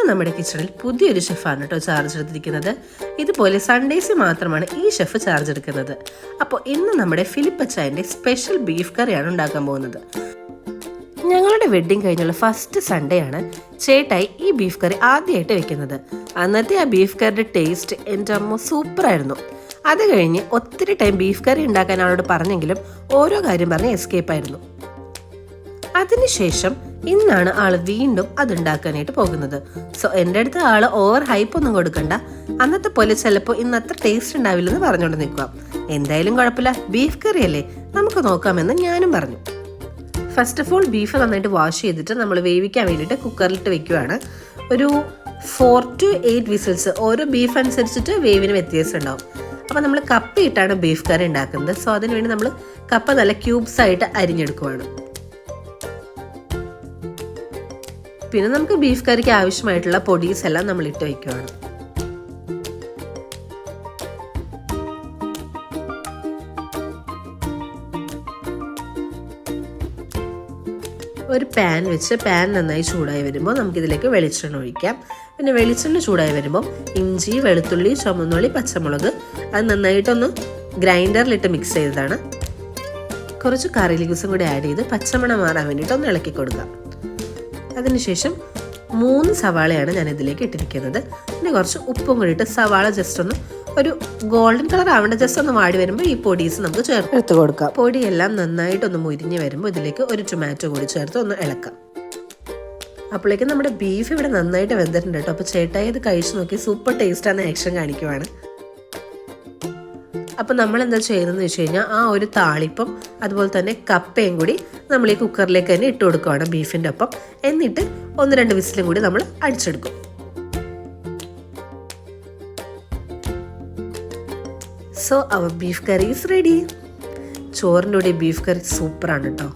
നമ്മുടെ കിച്ചണിൽ പുതിയൊരു ഷെഫാണ് കേട്ടോ ചാർജ് എടുത്തിരിക്കുന്നത്. ഇതുപോലെ സൺഡേസിൽ മാത്രമാണ് ഈ ഷെഫ് ചാർജ് എടുക്കുന്നത്. അപ്പോൾ ഇന്ന് നമ്മുടെ ഫിലിപ്പച്ചായൻ്റെ സ്പെഷ്യൽ ബീഫ് കറിയാണ് ഉണ്ടാക്കാൻ പോകുന്നത്. ഞങ്ങളുടെ വെഡ്ഡിങ് കഴിഞ്ഞുള്ള ഫസ്റ്റ് സൺഡേ ആണ് ചേട്ടായി ഈ ബീഫ് കറി ആദ്യമായിട്ട് വെക്കുന്നത്. അന്നത്തെ ആ ബീഫ് കറിയുടെ ടേസ്റ്റ് എൻ്റെ അമ്മ സൂപ്പറായിരുന്നു. അത് കഴിഞ്ഞ് ഒത്തിരി ടൈം ബീഫ് കറി ഉണ്ടാക്കാൻ ആളോട് പറഞ്ഞെങ്കിലും ഓരോ കാര്യം പറഞ്ഞ് എസ്കേപ്പ് ആയിരുന്നു. അതിനുശേഷം ഇന്നാണ് ആള് വീണ്ടും അതുണ്ടാക്കാനായിട്ട് പോകുന്നത്. സോ എൻ്റെ അടുത്ത് ആള് ഓവർ ഹൈപ്പ് ഒന്നും കൊടുക്കണ്ട, അന്നത്തെ പോലെ ചിലപ്പോൾ ഇന്ന് അത്ര ടേസ്റ്റ് ഉണ്ടാവില്ലെന്ന് പറഞ്ഞുകൊണ്ട് നിൽക്കുക. എന്തായാലും കുഴപ്പമില്ല, ബീഫ് കറി അല്ലേ, നമുക്ക് നോക്കാമെന്ന് ഞാനും പറഞ്ഞു. ഫസ്റ്റ് ഓഫ് ഓൾ ബീഫ് നന്നായിട്ട് വാഷ് ചെയ്തിട്ട് നമ്മൾ വേവിക്കാൻ വേണ്ടിയിട്ട് കുക്കറിലിട്ട് വെക്കുകയാണ്. ഒരു 4 to 8 വിസിൽസ്, ഓരോ ബീഫ് അനുസരിച്ചിട്ട് വേവിന് വ്യത്യാസം ഉണ്ടാവും. അപ്പോൾ നമ്മൾ കപ്പയിട്ടാണ് ബീഫ് കറി ഉണ്ടാക്കുന്നത്. സോ അതിനുവേണ്ടി നമ്മൾ കപ്പ നല്ല ക്യൂബ്സ് ആയിട്ട് അരിഞ്ഞെടുക്കുവാണ്. പിന്നെ നമുക്ക് ബീഫ് കറിക്ക് ആവശ്യമായിട്ടുള്ള പൊടീസ് എല്ലാം നമ്മൾ ഇട്ട് വയ്ക്കുകയാണ്. ഒരു പാൻ വെച്ച് പാൻ നന്നായി ചൂടായി വരുമ്പോൾ നമുക്കിതിലേക്ക് വെളിച്ചെണ്ണ ഒഴിക്കാം. പിന്നെ വെളിച്ചെണ്ണ ചൂടായി വരുമ്പോൾ ഇഞ്ചി, വെളുത്തുള്ളി, ചുമന്നുള്ളി, പച്ചമുളക് അത് നന്നായിട്ടൊന്ന് ഗ്രൈൻഡറിലിട്ട് മിക്സ് ചെയ്തതാണ്. കുറച്ച് കറി ലീവ്സും കൂടി ആഡ് ചെയ്ത് പച്ചമണം മാറാൻ വേണ്ടിയിട്ട് ഒന്ന് ഇളക്കി കൊടുക്കാം. അതിനുശേഷം 3 സവാളയാണ് ഞാൻ ഇതിലേക്ക് ഇട്ടിരിക്കുന്നത്. പിന്നെ കുറച്ച് ഉപ്പും കൂടി ഇട്ട് സവാള ജസ്റ്റ് ഒന്ന് ഒരു ഗോൾഡൻ കളർ ആവേണ്ട, ജസ്റ്റ് ഒന്ന് വാടി വരുമ്പോൾ ഈ പൊടീസ് നമുക്ക് ചേർത്ത് കൊടുക്കാം. പൊടിയെല്ലാം നന്നായിട്ടൊന്ന് മുരിഞ്ഞ് വരുമ്പോൾ ഇതിലേക്ക് ഒരു ടൊമാറ്റോ കൂടി ചേർത്ത് ഒന്ന് ഇളക്കാം. അപ്പോഴേക്കും നമ്മുടെ ബീഫ് ഇവിടെ നന്നായിട്ട് വെന്തിട്ടുണ്ട് കേട്ടോ. അപ്പോൾ ചേട്ടായി ഇത് കഴിച്ചു നോക്കി സൂപ്പർ ടേസ്റ്റാണ് ആക്ഷൻ കാണിക്കുവാണ്. അപ്പോൾ നമ്മൾ എന്താ ചെയ്യുന്നതെന്ന് വെച്ച് കഴിഞ്ഞാൽ ആ ഒരു താളിപ്പം അതുപോലെ തന്നെ കപ്പയും കൂടി നമ്മൾ ഈ കുക്കറിലേക്ക് തന്നെ ഇട്ട് കൊടുക്കുകയാണ് ബീഫിൻ്റെ ഒപ്പം. എന്നിട്ട് 1-2 വിസിലും കൂടി നമ്മൾ അടിച്ചെടുക്കും. So our beef curry is ready. ചോറിൻ്റെ കൂടെ ബീഫ് കറി സൂപ്പറാണ് കേട്ടോ.